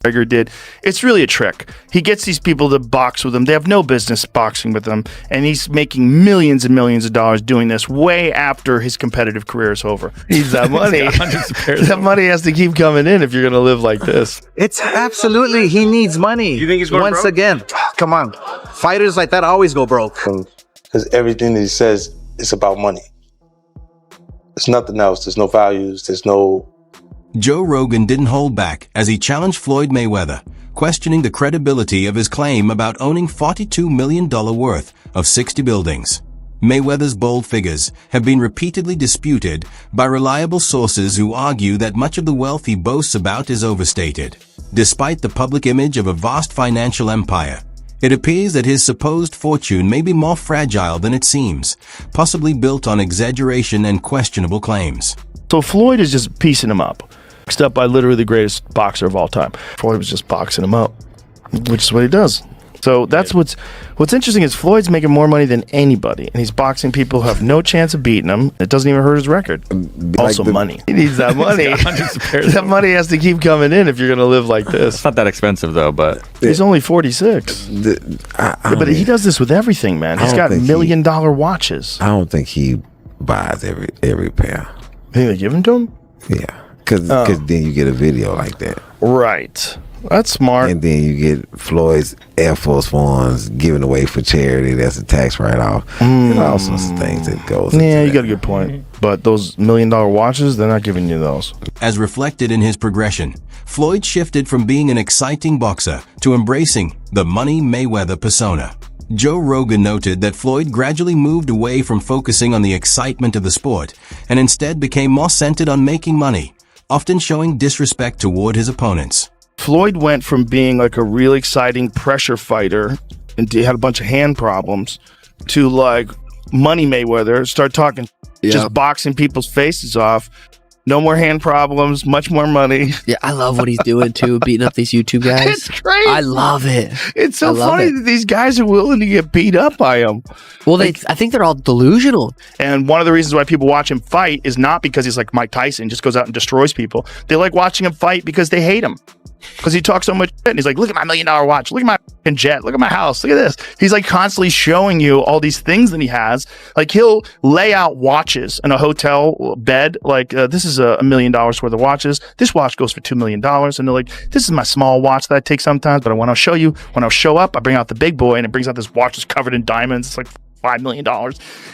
McGregor did. It's really a trick. He gets these people to box with him. They have no business boxing with him, and he's making millions and millions of dollars doing this way after his competitive career is over. He's that money. That money has to keep coming in if you're going to live like this. It's absolutely, he needs money. You think he's going Once broke? again, come on. Fighters like that always go broke. Because everything that he says is about money. There's nothing else. There's no values. There's no... Joe Rogan didn't hold back as he challenged Floyd Mayweather, questioning the credibility of his claim about owning $42 million worth of 60 buildings. Mayweather's bold figures have been repeatedly disputed by reliable sources who argue that much of the wealth he boasts about is overstated. Despite the public image of a vast financial empire, it appears that his supposed fortune may be more fragile than it seems, possibly built on exaggeration and questionable claims. So Floyd is just piecing him up. Boxed up by literally the greatest boxer of all time. Floyd was just boxing him up, which is what he does. So that's what's interesting is Floyd's making more money than anybody, and he's boxing people who have no chance of beating him. It doesn't even hurt his record. Also, money. He needs that money. That money has to keep coming in if you're going to live like this. It's not that expensive though, but he's only 46. But he does this with everything, man. He's got $1 million watches. I don't think he buys every pair. You think they give them to him? Yeah, because then you get a video like that. Right. That's smart. And then you get Floyd's Air Force Ones given away for charity. That's a tax write-off. There's all sorts of things that goes into Yeah, you that. got a good point. But those $1 million watches, they're not giving you those. As reflected in his progression, Floyd shifted from being an exciting boxer to embracing the Money Mayweather persona. Joe Rogan noted that Floyd gradually moved away from focusing on the excitement of the sport and instead became more centered on making money, often showing disrespect toward his opponents. Floyd went from being like a really exciting pressure fighter and he had a bunch of hand problems to like Money Mayweather, start talking, just boxing people's faces off. No more hand problems, much more money. Yeah, I love what he's doing too, beating up these YouTube guys. It's great. I love it. It's so funny that these guys are willing to get beat up by him. Well, I think they're all delusional. And one of the reasons why people watch him fight is not because he's like Mike Tyson, just goes out and destroys people. They like watching him fight because they hate him. Because he talks so much shit and he's like, look at my $1 million watch, look at my fucking jet, look at my house, look at this. He's like constantly showing you all these things that he has. Like he'll lay out watches in a hotel bed, like this is $1 million worth of watches. This watch goes for $2 million. And they're like, this is my small watch that I take sometimes, but I want to show you, when I show up, I bring out the big boy and it brings out this watch that's covered in diamonds. It's like $5 million.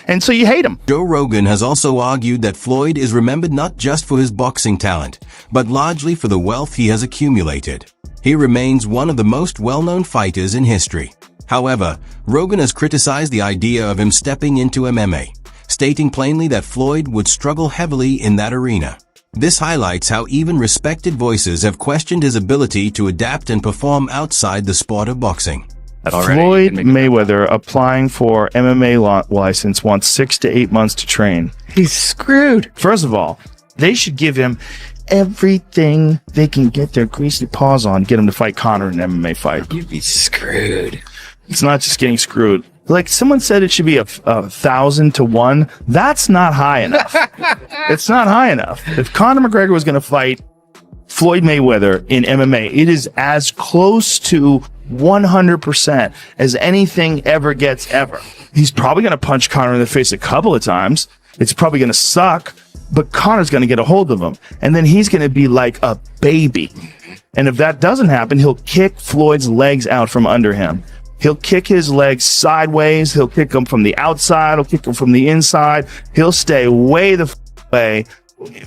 And so you hate him. Joe Rogan has also argued that Floyd is remembered not just for his boxing talent, but largely for the wealth he has accumulated. He remains one of the most well-known fighters in history. However, Rogan has criticized the idea of him stepping into MMA, stating plainly that Floyd would struggle heavily in that arena. This highlights how even respected voices have questioned his ability to adapt and perform outside the sport of boxing. Floyd Mayweather applying for MMA license wants 6 to 8 months to train. He's screwed. First of all, they should give him everything they can get their greasy paws on, get him to fight Conor in an MMA fight. You'd be screwed. It's not just getting screwed. Like someone said it should be 1,000 to 1. That's not high enough. It's not high enough. If Conor McGregor was going to fight Floyd Mayweather in MMA, it is as close to 100% as anything ever gets ever. He's probably going to punch Conor in the face a couple of times. It's probably going to suck, but Conor's going to get a hold of him. And then he's going to be like a baby. And if that doesn't happen, he'll kick Floyd's legs out from under him. He'll kick his legs sideways. He'll kick them from the outside. He'll kick them from the inside. He'll stay way the way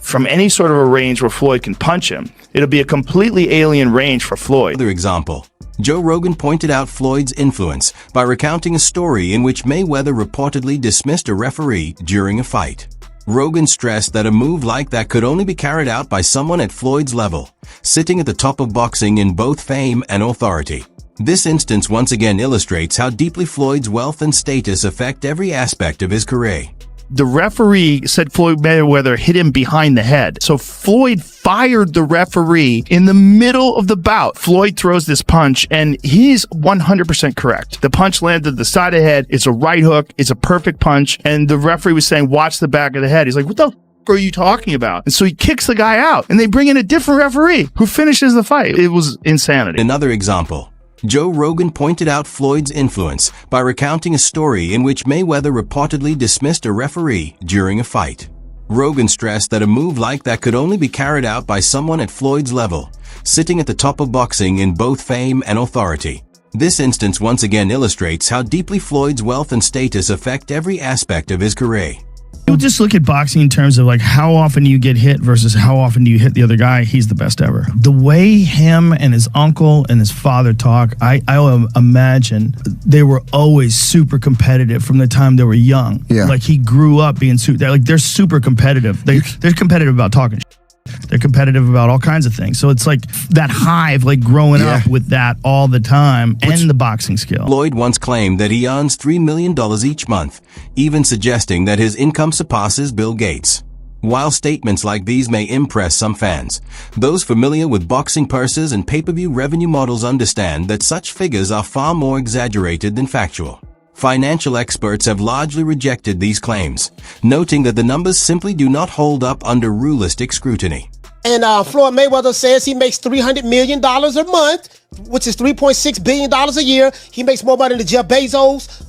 from any sort of a range where Floyd can punch him. It'll be a completely alien range for Floyd. Another example, Joe Rogan pointed out Floyd's influence by recounting a story in which Mayweather reportedly dismissed a referee during a fight. Rogan stressed that a move like that could only be carried out by someone at Floyd's level, sitting at the top of boxing in both fame and authority. This instance once again illustrates how deeply Floyd's wealth and status affect every aspect of his career. The referee said Floyd Mayweather hit him behind the head. So Floyd fired the referee in the middle of the bout. Floyd throws this punch and he's 100% correct. The punch landed the side of the head. It's a right hook. It's a perfect punch. And the referee was saying, watch the back of the head. He's like, what the f are you talking about? And so he kicks the guy out and they bring in a different referee who finishes the fight. It was insanity. Another example. Joe Rogan pointed out Floyd's influence by recounting a story in which Mayweather reportedly dismissed a referee during a fight. Rogan stressed that a move like that could only be carried out by someone at Floyd's level, sitting at the top of boxing in both fame and authority. This instance once again illustrates how deeply Floyd's wealth and status affect every aspect of his career. You'll just look at boxing in terms of like how often you get hit versus how often do you hit the other guy. He's the best ever. The way him and his uncle and his father talk, I imagine they were always super competitive from the time they were young. Yeah. Like he grew up being they're super competitive. They're competitive about talking shit. They're competitive about all kinds of things. So it's like that hive, like growing up with that all the time and the boxing skill. Floyd once claimed that he earns $3 million each month, even suggesting that his income surpasses Bill Gates. While statements like these may impress some fans, those familiar with boxing purses and pay-per-view revenue models understand that such figures are far more exaggerated than factual. Financial experts have largely rejected these claims, noting that the numbers simply do not hold up under realistic scrutiny. And Floyd Mayweather says he makes $300 million a month, which is $3.6 billion a year. He makes more money than Jeff Bezos,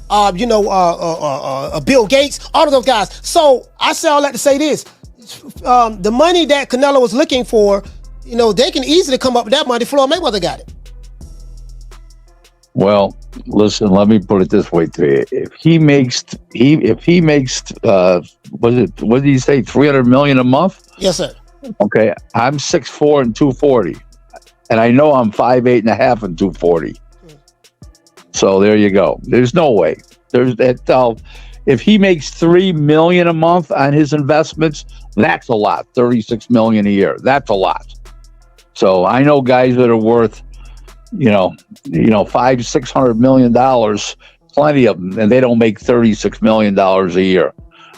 Bill Gates, all of those guys. So I say all that to say this. The money that Canelo was looking for, they can easily come up with that money. Floyd Mayweather got it. Well, listen, let me put it this way to you. If he makes what did he say, 300 million a month? Yes, sir. Okay, I'm 6'4" and 240. And I know I'm 5'8" and a half and 240. So there you go. There's no way. There's that. If he makes $3 million a month on his investments, that's a lot. $36 million a year. That's a lot. So I know guys that are worth, $500-600 million, plenty of them, and they don't make $36 million a year,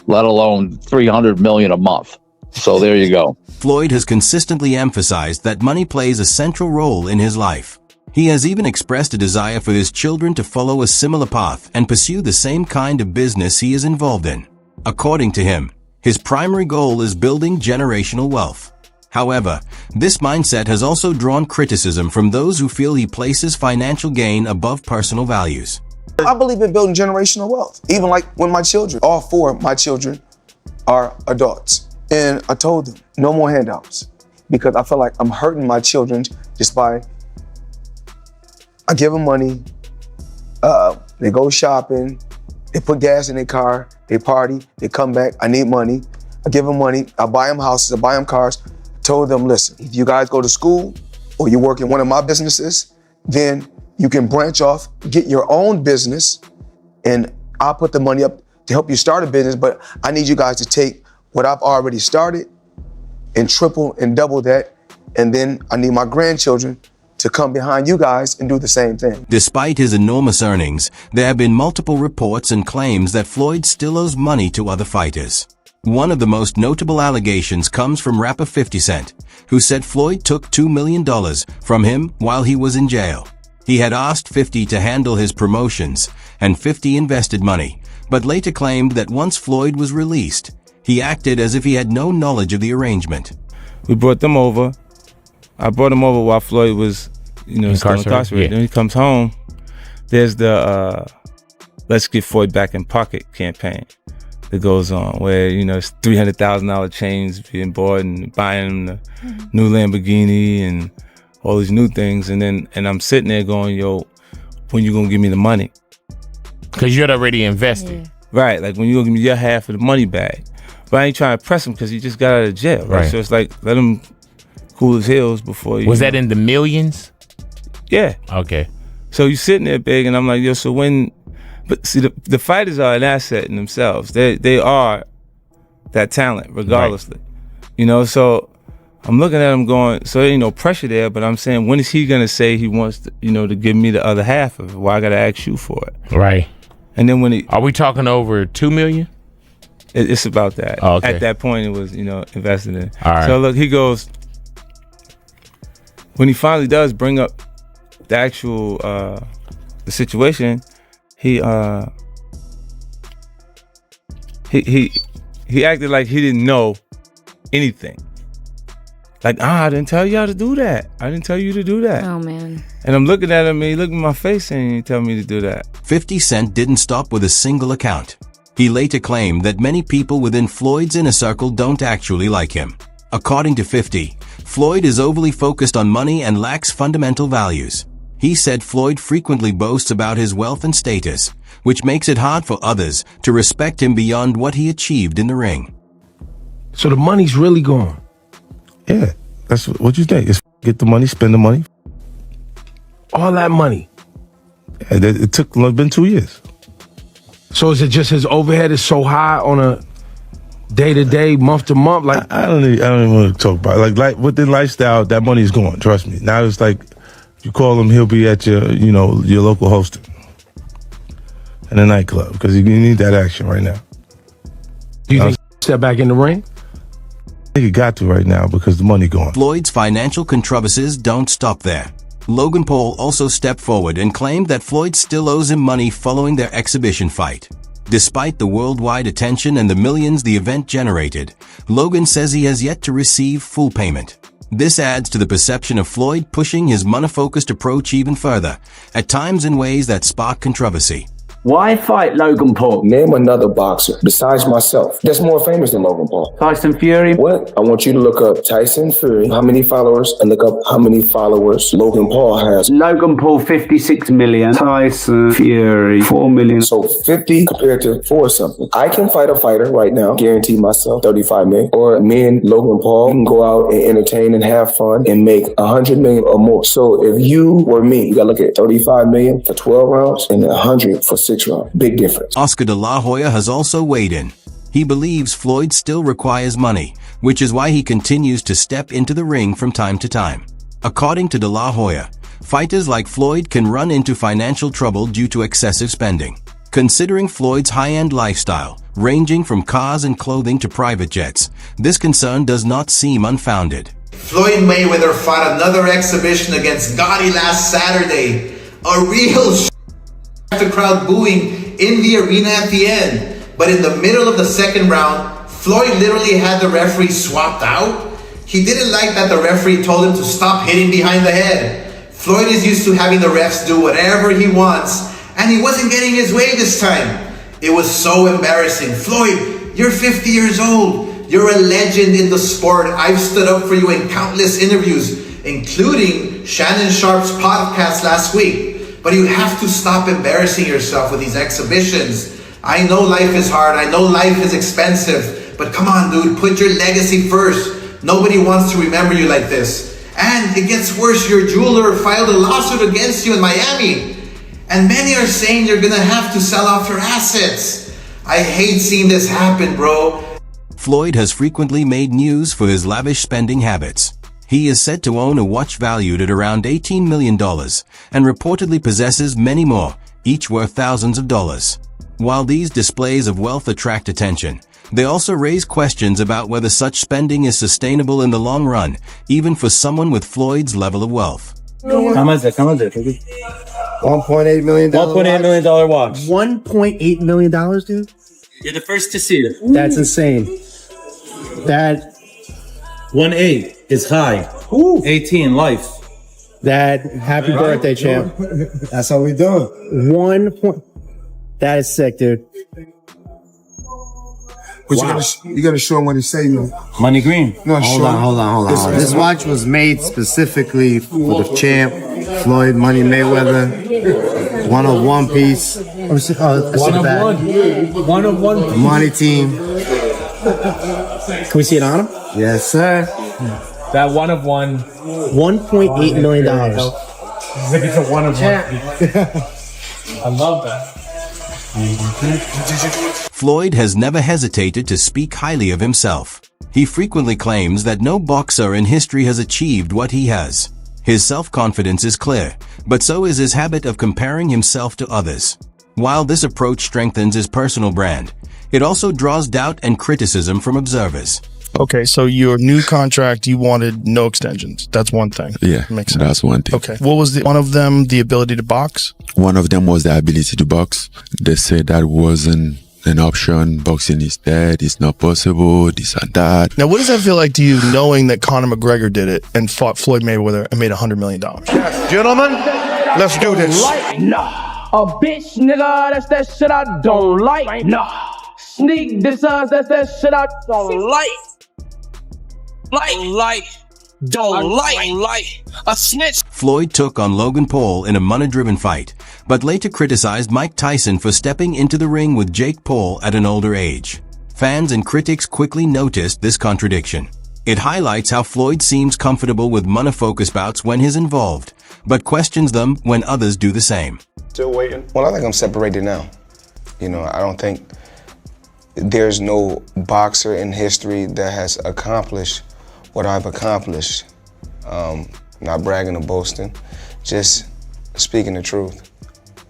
let alone $300 million a month. So there you go. Floyd has consistently emphasized that money plays a central role in his life. He has even expressed a desire for his children to follow a similar path and pursue the same kind of business he is involved in. According to him, his primary goal is building generational wealth. However, this mindset has also drawn criticism from those who feel he places financial gain above personal values. I believe in building generational wealth. Even like when my children, all four of my children are adults. And I told them, no more handouts. Because I feel like I'm hurting my children just by, I give them money, they go shopping, they put gas in their car, they party, they come back, I need money. I give them money, I buy them houses, I buy them cars. Told them, listen, if you guys go to school or you work in one of my businesses, then you can branch off, get your own business, and I'll put the money up to help you start a business, but I need you guys to take what I've already started and triple and double that, and then I need my grandchildren to come behind you guys and do the same thing. Despite his enormous earnings, there have been multiple reports and claims that Floyd still owes money to other fighters. One of the most notable allegations comes from rapper 50 Cent, who said Floyd took $2 million from him while he was in jail. He had asked 50 to handle his promotions, and 50 invested money, but later claimed that once Floyd was released, he acted as if he had no knowledge of the arrangement. We brought them over. I brought him over while Floyd was, still incarcerated. Yeah. Then he comes home. There's the Let's Get Floyd Back in Pocket campaign that goes on, where it's $300,000 chains being bought and buying the new Lamborghini and all these new things, and I'm sitting there going, yo, when you gonna give me the money? Because you had already invested. Right, like when you gonna give me your half of the money back? But I ain't trying to press him because he just got out of jail, right? So it's like, let him cool his heels before you. Was that in the millions? Yeah. Okay. So you sitting there big, and I'm like, yo, so when? But see, the fighters are an asset in themselves. They are that talent, regardlessly. Right. So I'm looking at him going, so there ain't no pressure there, but I'm saying, when is he gonna say he wants to, to give me the other half of it? Why I gotta ask you for it? Right. And then when are we talking over $2 million? It's about that. Oh, okay. At that point, it was, invested in. All right. So look, he goes, when he finally does bring up the actual, the situation, he acted like he didn't know anything. Like, I didn't tell y'all to do that. I didn't tell you to do that. Oh, man. And I'm looking at him, and he looked in my face and he tell me to do that. 50 Cent didn't stop with a single account. He later claimed that many people within Floyd's inner circle don't actually like him. According to 50, Floyd is overly focused on money and lacks fundamental values. He said Floyd frequently boasts about his wealth and status, which makes it hard for others to respect him beyond what he achieved in the ring. So the money's really gone. Yeah, that's what you think. It's get the money, spend the money. All that money. Yeah, it took been 2 years. So is it just his overhead is so high on a day-to-day, month-to-month? Like I don't even want to talk about it. Like within lifestyle, that money is gone. Trust me. Now it's like you call him, he'll be at your local hosting in a nightclub because you need that action right now. Do you think he'll step back in the ring? I think he got to right now because the money gone. Floyd's financial controversies don't stop there. Logan Paul also stepped forward and claimed that Floyd still owes him money following their exhibition fight. Despite the worldwide attention and the millions the event generated, Logan says he has yet to receive full payment. This adds to the perception of Floyd pushing his money-focused approach even further, at times in ways that spark controversy. Why fight Logan Paul? Name another boxer besides myself that's more famous than Logan Paul. Tyson Fury? What? I want you to look up Tyson Fury, how many followers, and look up how many followers Logan Paul has. Logan Paul, 56 million. Tyson Fury, 4 million. So 50 compared to 4 something. I can fight a fighter right now, guarantee myself 35 million. Or me and Logan Paul can go out and entertain and have fun and make 100 million or more. So if you were me, you gotta look at 35 million for 12 rounds and 100 for 6 rounds. Big difference. Oscar de la Hoya has also weighed in. He believes Floyd still requires money, which is why he continues to step into the ring from time to time. According to de la Hoya, fighters like Floyd can run into financial trouble due to excessive spending. Considering Floyd's high-end lifestyle, ranging from cars and clothing to private jets, this concern does not seem unfounded. Floyd Mayweather fought another exhibition against Gotti last Saturday. A real the crowd booing in the arena at the end. But in the middle of the second round, Floyd literally had the referee swapped out. He didn't like that the referee told him to stop hitting behind the head. Floyd is used to having the refs do whatever he wants, and he wasn't getting his way this time. It was so embarrassing. Floyd, you're 50 years old. You're a legend in the sport. I've stood up for you in countless interviews, including Shannon Sharp's podcast last week. But you have to stop embarrassing yourself with these exhibitions. I know life is hard. I know life is expensive. But come on, dude, put your legacy first. Nobody wants to remember you like this. And it gets worse. Your jeweler filed a lawsuit against you in Miami. And many are saying you're gonna have to sell off your assets. I hate seeing this happen, bro. Floyd has frequently made news for his lavish spending habits. He is said to own a watch valued at around $18 million and reportedly possesses many more, each worth thousands of dollars. While these displays of wealth attract attention, they also raise questions about whether such spending is sustainable in the long run, even for someone with Floyd's level of wealth. How much is it? $1.8 million. $1.8 million watch. $1.8 million, dude? You're the first to see it. That's insane. That 1.8 is high. 18 life. That happy birthday, champ. That's how we doing. 1 point. That is sick, dude. But you gotta show him what he say, man. Money green. Hold on. This watch was made specifically for the champ, Floyd Money Mayweather. 1 of 1 piece. One of one. Money team. Can we see it on him? Yes, sir. That 1 of 1. $1.8 million. It's a 1 of 1. I love that. Floyd has never hesitated to speak highly of himself. He frequently claims that no boxer in history has achieved what he has. His self-confidence is clear, but so is his habit of comparing himself to others. While this approach strengthens his personal brand, it also draws doubt and criticism from observers. Okay, so your new contract, you wanted no extensions. That's one thing. Yeah, makes sense. that's one thing. Okay, what was one of them? The ability to box? One of them was the ability to box. They said that wasn't an option. Boxing is dead. It's not possible. This and that. Now, what does that feel like to you, knowing that Conor McGregor did it and fought Floyd Mayweather and made $100 million? Gentlemen, let's do this. Nah. A bitch, nigga, that's that shit I don't like. Nah. Sneak this that's that shit I don't like. Don't like. A snitch. Floyd took on Logan Paul in a money-driven fight, but later criticized Mike Tyson for stepping into the ring with Jake Paul at an older age. Fans and critics quickly noticed this contradiction. It highlights how Floyd seems comfortable with money-focused bouts when he's involved, but questions them when others do the same. Still waiting? Well, I think I'm separated now. You know, I don't think there's no boxer in history that has accomplished what I've accomplished. Not bragging or boasting, just speaking the truth.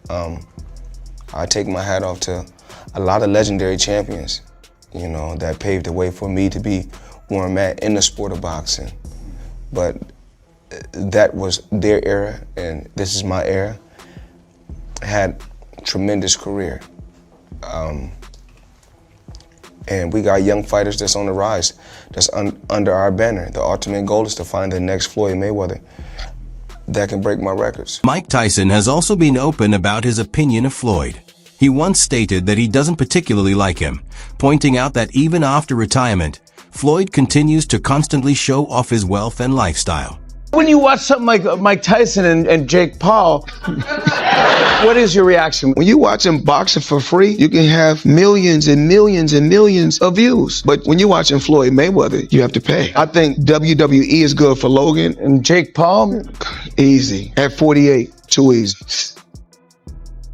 I take my hat off to a lot of legendary champions, you know, that paved the way for me to be where I'm at in the sport of boxing. But that was their era, and this is my era. Had a tremendous career. And we got young fighters that's on the rise, that's under our banner. The ultimate goal is to find the next Floyd Mayweather that can break my records. Mike Tyson has also been open about his opinion of Floyd. He once stated that he doesn't particularly like him, pointing out that even after retirement, Floyd continues to constantly show off his wealth and lifestyle. When you watch something like Mike Tyson and Jake Paul, what is your reaction? When you watch them boxing for free, you can have millions and millions and millions of views. But when you're watching Floyd Mayweather, you have to pay. I think WWE is good for Logan, and Jake Paul, easy. At 48, too easy.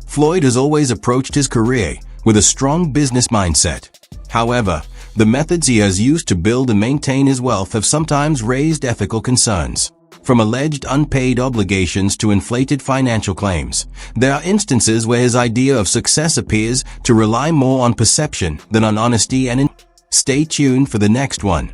Floyd has always approached his career with a strong business mindset. However, the methods he has used to build and maintain his wealth have sometimes raised ethical concerns. From alleged unpaid obligations to inflated financial claims, there are instances where his idea of success appears to rely more on perception than on honesty and Stay tuned for the next one.